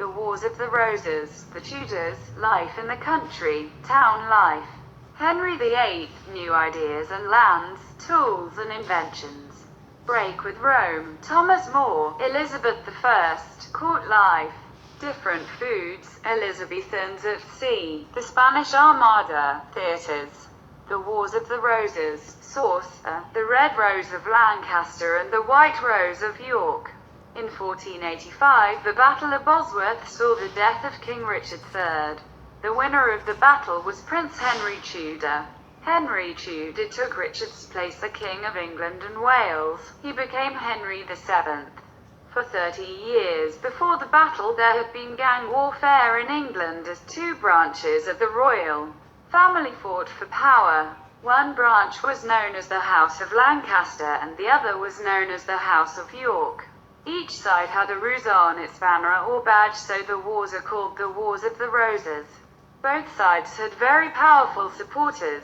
The Wars of the Roses, the Tudors, life in the country, town life. Henry VIII, new ideas and lands, tools and inventions. Break with Rome, Thomas More, Elizabeth I, court life. Different foods, Elizabethans at sea, the Spanish Armada, theatres. The Wars of the Roses, source, the Red Rose of Lancaster and the White Rose of York. In 1485, the Battle of Bosworth saw the death of King Richard III. The winner of the battle was Prince Henry Tudor. Henry Tudor took Richard's place as King of England and Wales. He became Henry VII. For 30 years before the battle, there had been gang warfare in England as two branches of the royal family fought for power. One branch was known as the House of Lancaster and the other was known as the House of York. Each side had a rose on its banner or badge, so the wars are called the Wars of the Roses. Both sides had very powerful supporters.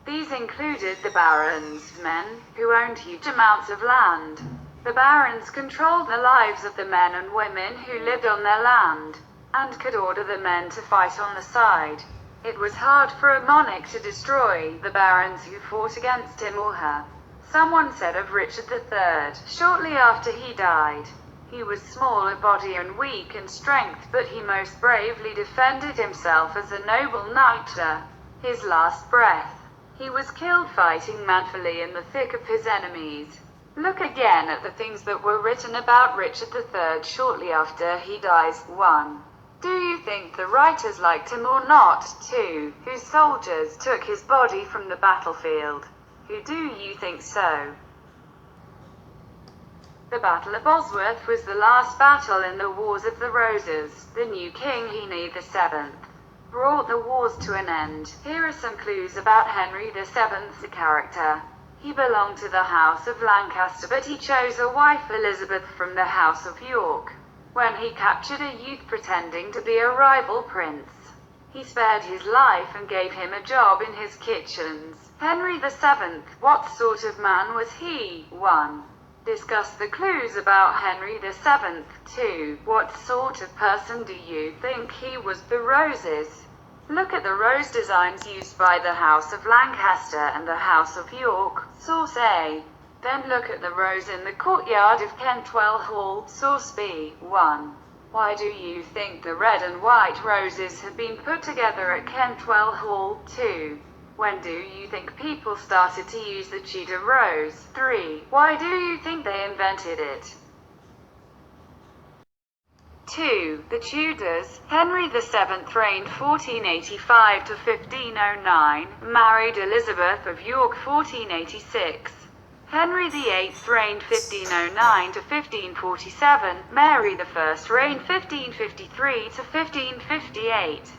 These included the barons, men who owned huge amounts of land. The barons controlled the lives of the men and women who lived on their land, and could order the men to fight on the side. It was hard for a monarch to destroy the barons who fought against him or her. Someone said of Richard III, shortly after he died, "He was small of body and weak in strength, but he most bravely defended himself as a noble knight to his last breath. He was killed fighting manfully in the thick of his enemies." Look again at the things that were written about Richard III shortly after he dies. 1. Do you think the writers liked him or not? 2. Whose soldiers took his body from the battlefield? Who do you think so? The Battle of Bosworth was the last battle in the Wars of the Roses. The new king, Henry VII, brought the wars to an end. Here are some clues about Henry VII's character. He belonged to the House of Lancaster, but he chose a wife, Elizabeth, from the House of York. When he captured a youth pretending to be a rival prince, he spared his life and gave him a job in his kitchens. Henry VII, what sort of man was he? 1. Discuss the clues about Henry VII. 2. What sort of person do you think he was? The roses. Look at the rose designs used by the House of Lancaster and the House of York. Source A. Then look at the rose in the courtyard of Kentwell Hall. Source B. 1. Why do you think the red and white roses had been put together at Kentwell Hall? 2. When do you think people started to use the Tudor rose? 3. Why do you think they invented it? 2. The Tudors. Henry VII reigned 1485 to 1509, married Elizabeth of York 1486. Henry VIII reigned 1509 to 1547, Mary I reigned 1553 to 1558.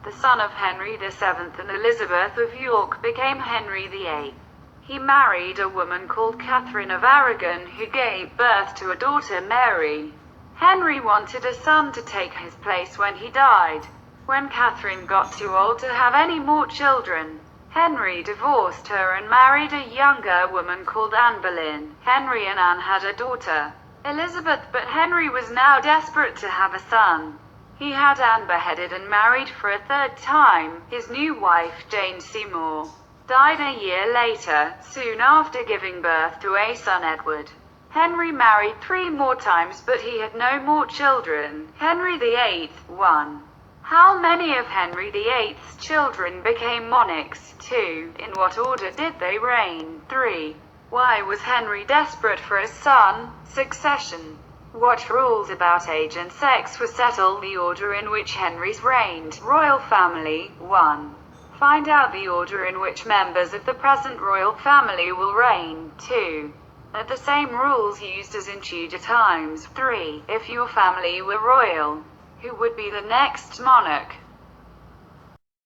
The son of Henry VII and Elizabeth of York became Henry VIII. He married a woman called Catherine of Aragon, who gave birth to a daughter, Mary. Henry wanted a son to take his place when he died. When Catherine got too old to have any more children, Henry divorced her and married a younger woman called Anne Boleyn. Henry and Anne had a daughter, Elizabeth, but Henry was now desperate to have a son. He had Anne beheaded and married for a third time. His new wife, Jane Seymour, died a year later, soon after giving birth to a son, Edward. Henry married 3 more times, but he had no more children. Henry VIII. 1. How many of Henry VIII's children became monarchs? 2. In what order did they reign? 3. Why was Henry desperate for a son? Succession. What rules about age and sex were settled? The order in which Henry's reigned. Royal family. 1. Find out the order in which members of the present royal family will reign. 2. Are the same rules used as in Tudor times? 3. If your family were royal, who would be the next monarch?